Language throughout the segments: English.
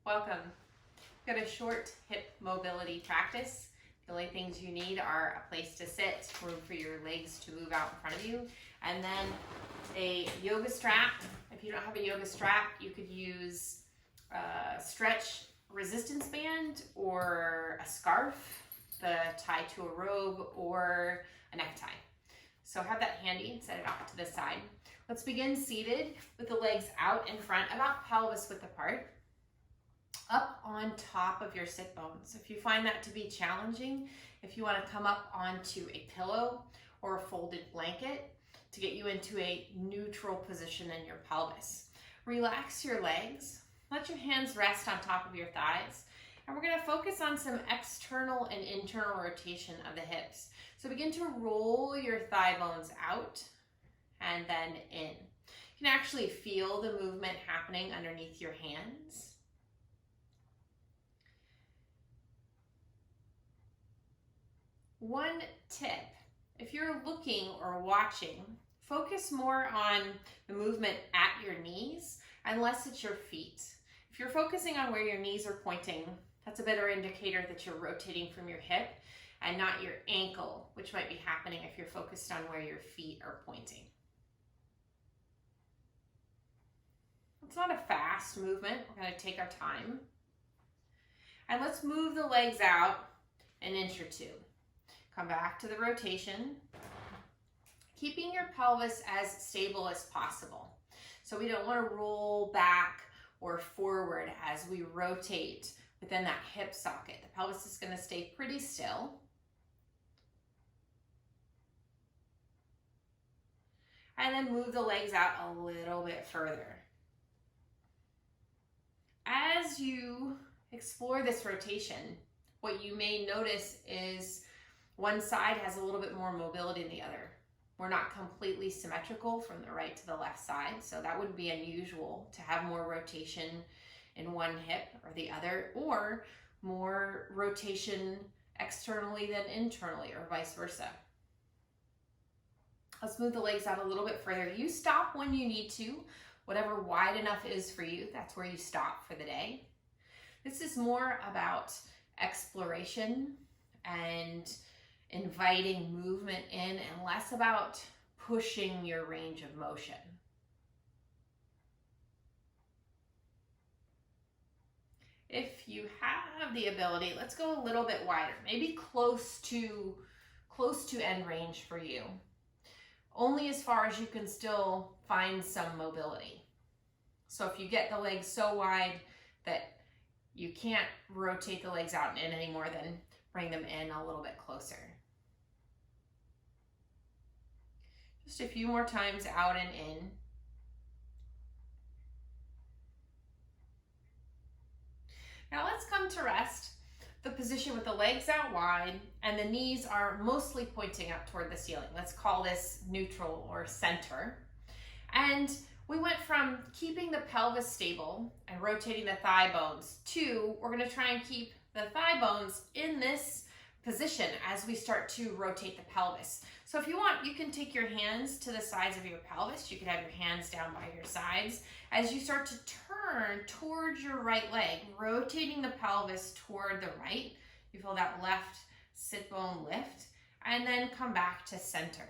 Welcome. We've got a short hip mobility practice. The only things you need are a place to sit, room for your legs to move out in front of you, and then a yoga strap. If you don't have a yoga strap, you could use a stretch resistance band or a scarf, tied to a robe, or a necktie. So have that handy and set it off to the side. Let's begin seated with the legs out in front, about pelvis width apart, up on top of your sit bones. If you find that to be challenging, if you want to come up onto a pillow or a folded blanket to get you into a neutral position in your pelvis. Relax your legs, let your hands rest on top of your thighs, and we're going to focus on some external and internal rotation of the hips. So begin to roll your thigh bones out and then in. You can actually feel the movement happening underneath your hands. One tip, if you're looking or watching, focus more on the movement at your knees and less at your feet. If you're focusing on where your knees are pointing, that's a better indicator that you're rotating from your hip and not your ankle, which might be happening if you're focused on where your feet are pointing. It's not a fast movement. We're going to take our time. And let's move the legs out an inch or two. Come back to the rotation, keeping your pelvis as stable as possible. So we don't want to roll back or forward as we rotate within that hip socket. The pelvis is going to stay pretty still. And then move the legs out a little bit further. As you explore this rotation, what you may notice is one side has a little bit more mobility than the other. We're not completely symmetrical from the right to the left side, so that wouldn't be unusual to have more rotation in one hip or the other, or more rotation externally than internally, or vice versa. Let's move the legs out a little bit further. You stop when you need to. Whatever wide enough is for you, that's where you stop for the day. This is more about exploration and inviting movement in and less about pushing your range of motion. If you have the ability, let's go a little bit wider, maybe close to end range for you. Only as far as you can still find some mobility. So if you get the legs so wide that you can't rotate the legs out and in anymore, then bring them in a little bit closer. Just a few more times out and in. Now let's come to rest. The position with the legs out wide and the knees are mostly pointing up toward the ceiling. Let's call this neutral or center. And we went from keeping the pelvis stable and rotating the thigh bones to we're going to try and keep the thigh bones in this position as we start to rotate the pelvis. So if you want, you can take your hands to the sides of your pelvis. You can have your hands down by your sides. As you start to turn towards your right leg, rotating the pelvis toward the right, you feel that left sit bone lift, and then come back to center.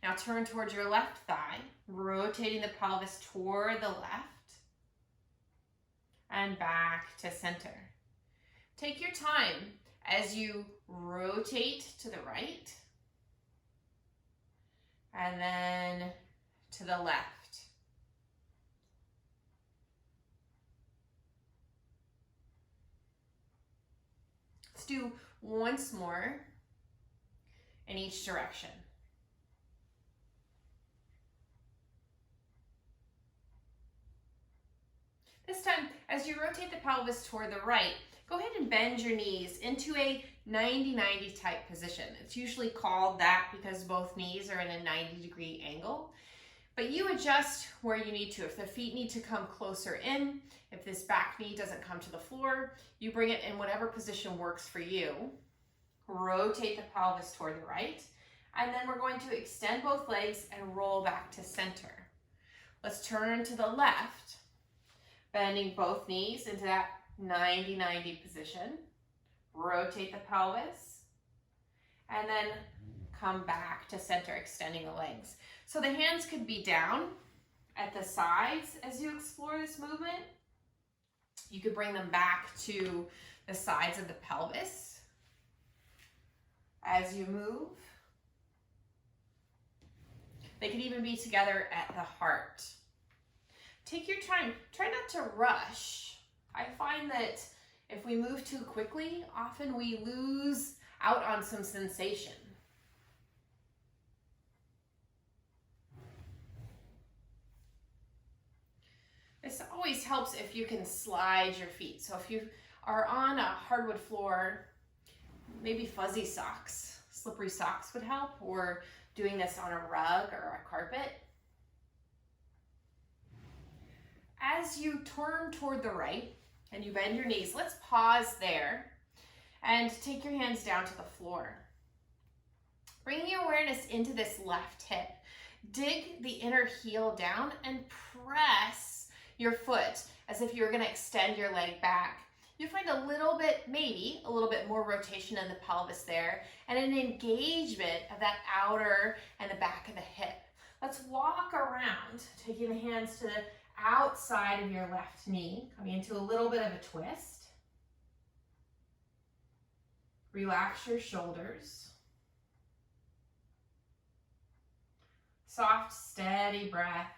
Now turn towards your left thigh, rotating the pelvis toward the left, and back to center. Take your time as you rotate to the right, and then to the left. Let's do once more in each direction. This time, as you rotate the pelvis toward the right, go ahead and bend your knees into a 90-90 type position. It's usually called that because both knees are in a 90-degree angle. But you adjust where you need to. If the feet need to come closer in, if this back knee doesn't come to the floor, you bring it in whatever position works for you. Rotate the pelvis toward the right. And then we're going to extend both legs and roll back to center. Let's turn to the left. Bending both knees into that 90-90 position. Rotate the pelvis. And then come back to center, extending the legs. So the hands could be down at the sides as you explore this movement. You could bring them back to the sides of the pelvis as you move. They could even be together at the heart. Take your time. Try not to rush. I find that if we move too quickly, often we lose out on some sensation. This always helps if you can slide your feet. So if you are on a hardwood floor, maybe fuzzy socks, slippery socks would help, or doing this on a rug or a carpet. As you turn toward the right and you bend your knees, let's pause there and take your hands down to the floor. Bring your awareness into this left hip. Dig the inner heel down and press your foot as if you were going to extend your leg back. You'll find a little bit, maybe a little bit more rotation in the pelvis there and an engagement of that outer and the back of the hip. Let's walk around, taking the hands to the outside of your left knee, coming into a little bit of a twist. Relax your shoulders. Soft, steady breath.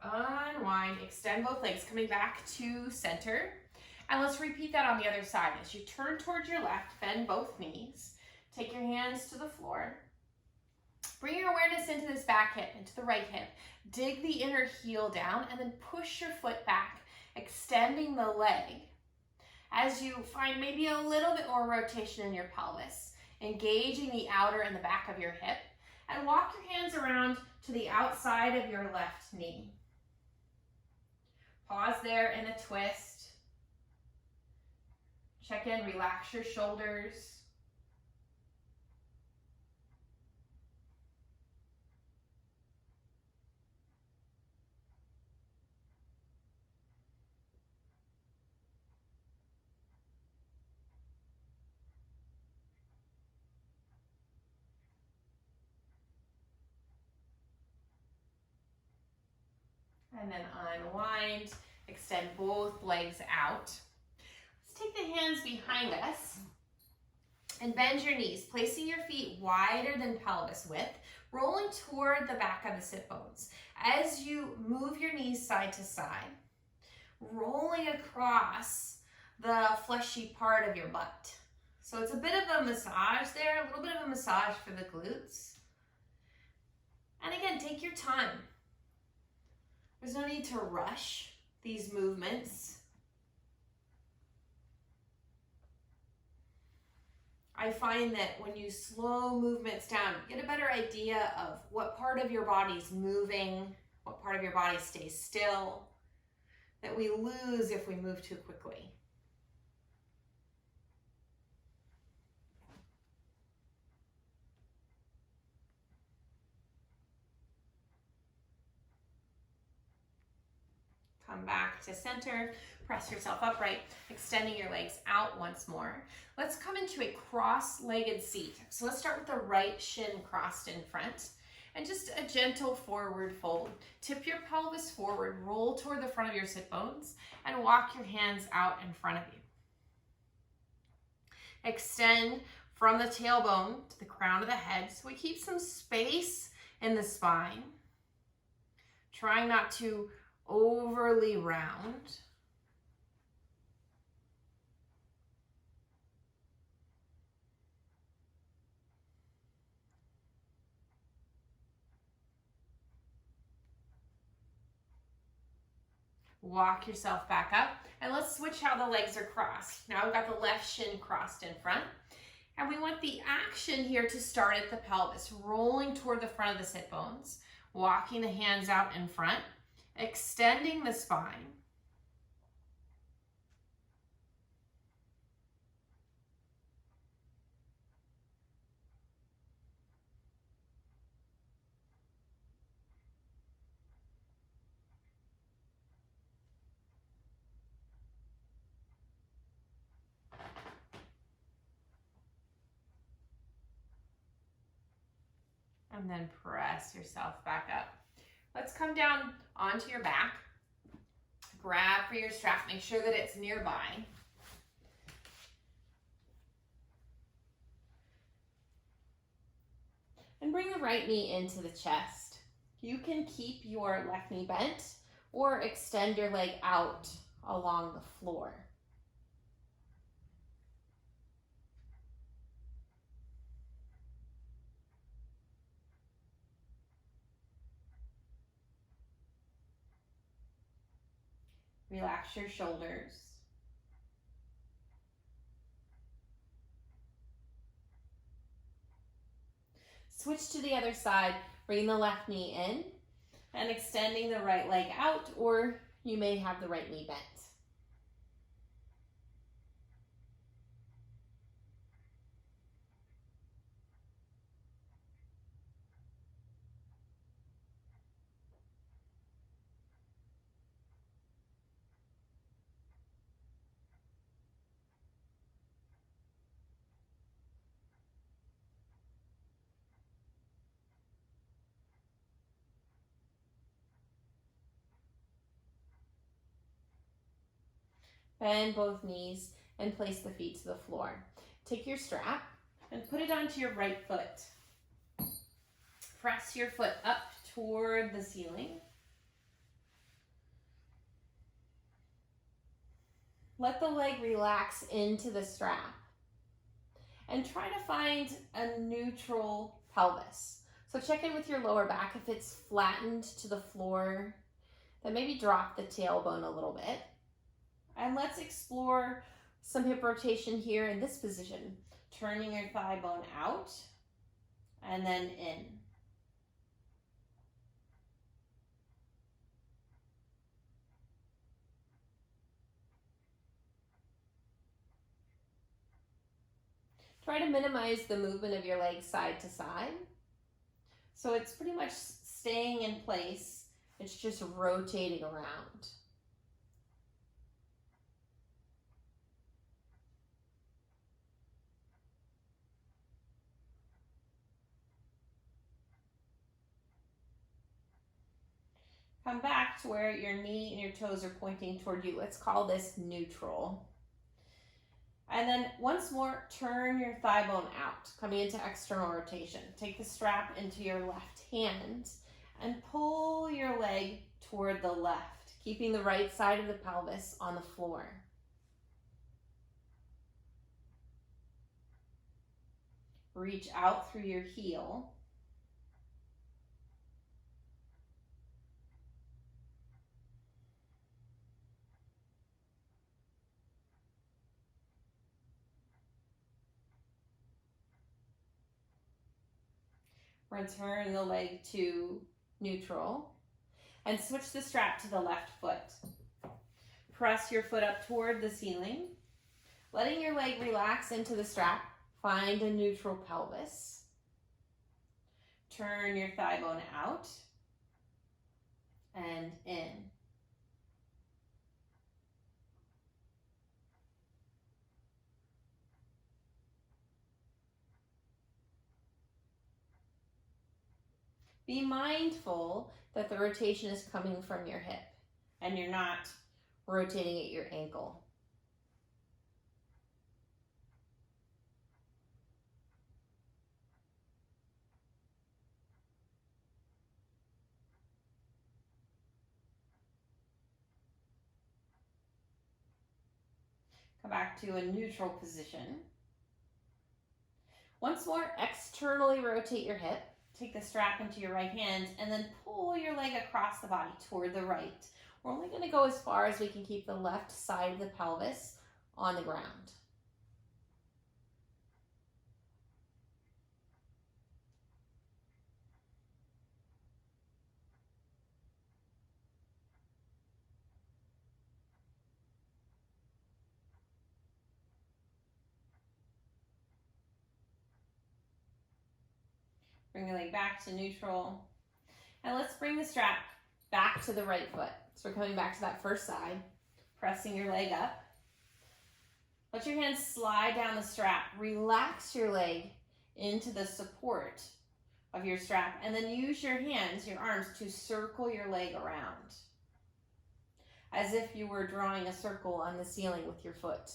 Unwind, extend both legs, coming back to center. And let's repeat that on the other side. As you turn towards your left, bend both knees. Take your hands to the floor. Bring your awareness into this back hip, into the right hip. Dig the inner heel down and then push your foot back, extending the leg. As you find maybe a little bit more rotation in your pelvis, engaging the outer and the back of your hip, and walk your hands around to the outside of your left knee. Pause there in a twist. Check in, relax your shoulders. And then unwind, extend both legs out. Let's take the hands behind us and bend your knees, placing your feet wider than pelvis width, rolling toward the back of the sit bones. As you move your knees side to side, rolling across the fleshy part of your butt. So it's a bit of a massage there, a little bit of a massage for the glutes. And again, take your time. There's no need to rush these movements. I find that when you slow movements down, you get a better idea of what part of your body's moving, what part of your body stays still, that we lose if we move too quickly. Come back to center, press yourself upright, extending your legs out once more. Let's come into a cross-legged seat. So let's start with the right shin crossed in front and just a gentle forward fold. Tip your pelvis forward, roll toward the front of your sit bones and walk your hands out in front of you. Extend from the tailbone to the crown of the head so we keep some space in the spine. Trying not to overly round. Walk yourself back up and let's switch how the legs are crossed. Now we've got the left shin crossed in front and we want the action here to start at the pelvis, rolling toward the front of the sit bones. walking the hands out in front, extending the spine. And then press yourself back up. Let's come down onto your back. Grab for your strap, make sure that it's nearby. And bring the right knee into the chest. You can keep your left knee bent or extend your leg out along the floor. Relax your shoulders. Switch to the other side, bring the left knee in and extending the right leg out, or you may have the right knee bent. Bend both knees and place the feet to the floor. Take your strap and put it onto your right foot. Press your foot up toward the ceiling. Let the leg relax into the strap. And try to find a neutral pelvis. So check in with your lower back. If it's flattened to the floor, then maybe drop the tailbone a little bit. And let's explore some hip rotation here in this position. Turning your thigh bone out and then in. Try to minimize the movement of your legs side to side. So it's pretty much staying in place. It's just rotating around. Come back to where your knee and your toes are pointing toward you. Let's call this neutral. And then once more, turn your thigh bone out, coming into external rotation. Take the strap into your left hand and pull your leg toward the left, keeping the right side of the pelvis on the floor. Reach out through your heel. Return the leg to neutral and switch the strap to the left foot. Press your foot up toward the ceiling, letting your leg relax into the strap. Find a neutral pelvis. Turn your thigh bone out and in. Be mindful that the rotation is coming from your hip and you're not rotating at your ankle. Come back to a neutral position. Once more, externally rotate your hip. Take the strap into your right hand and then pull your leg across the body toward the right. We're only going to go as far as we can keep the left side of the pelvis on the ground. Bring your leg back to neutral. And let's bring the strap back to the right foot. So we're coming back to that first side, pressing your leg up. Let your hands slide down the strap. Relax your leg into the support of your strap, and then use your hands, your arms, to circle your leg around, as if you were drawing a circle on the ceiling with your foot.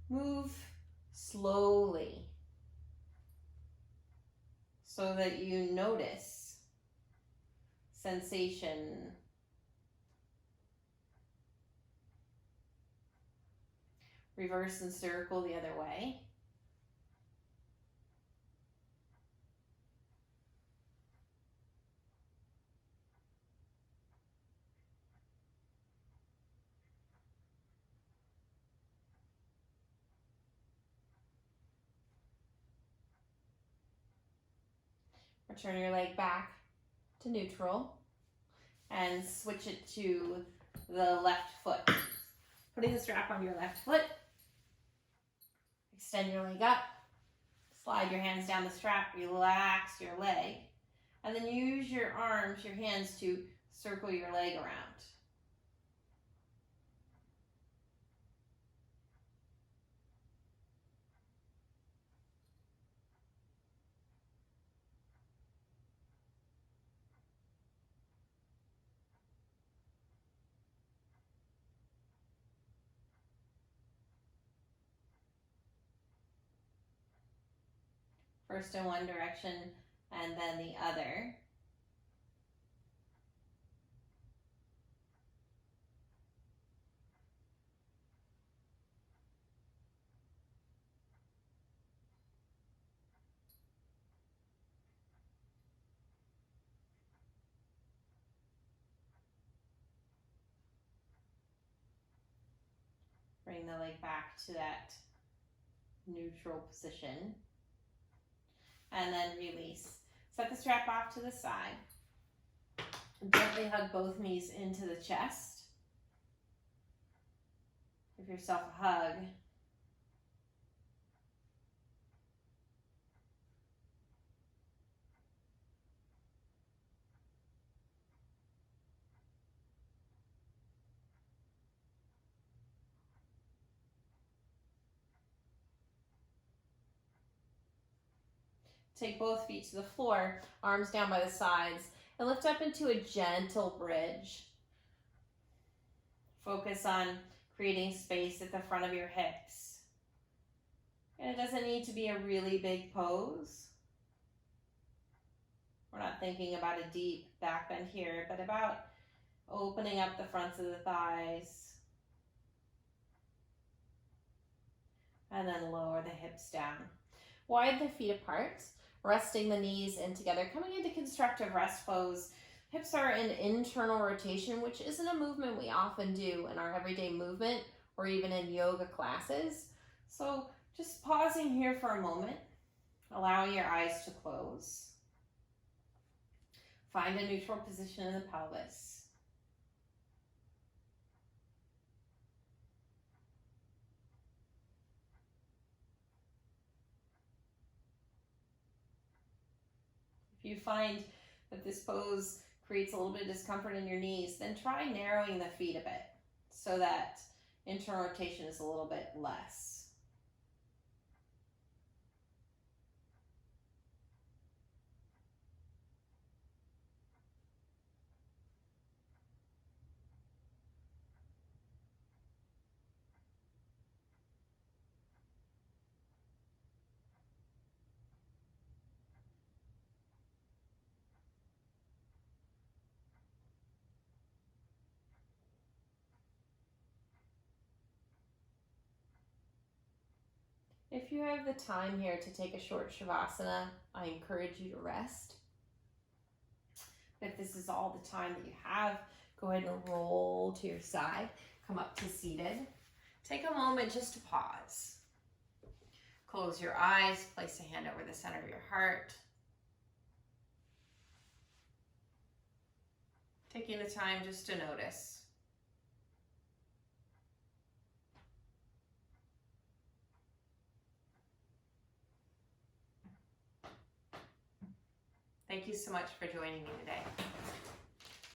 Move slowly so that you notice sensation. Reverse and circle the other way. Return your leg back to neutral and switch it to the left foot. Putting the strap on your left foot. Extend your leg up. Slide your hands down the strap. Relax your leg. And then use your arms, your hands, to circle your leg around. First in one direction and then the other. Bring the leg back to that neutral position. And then release. Set the strap off to the side. Gently hug both knees into the chest. Give yourself a hug. Take both feet to the floor, arms down by the sides, and lift up into a gentle bridge. Focus on creating space at the front of your hips. And it doesn't need to be a really big pose. We're not thinking about a deep back bend here, but about opening up the fronts of the thighs. And then lower the hips down. Widen the feet apart. Resting the knees in together, coming into constructive rest pose. Hips are in internal rotation, which isn't a movement we often do in our everyday movement or even in yoga classes. So just pausing here for a moment, allowing your eyes to close. Find a neutral position in the pelvis. If you find that this pose creates a little bit of discomfort in your knees, then try narrowing the feet a bit so that internal rotation is a little bit less. If you have the time here to take a short Shavasana, I encourage you to rest. If this is all the time that you have, go ahead and roll to your side. Come up to seated. Take a moment just to pause. Close your eyes, place a hand over the center of your heart. Taking the time just to notice. Thank you so much for joining me today.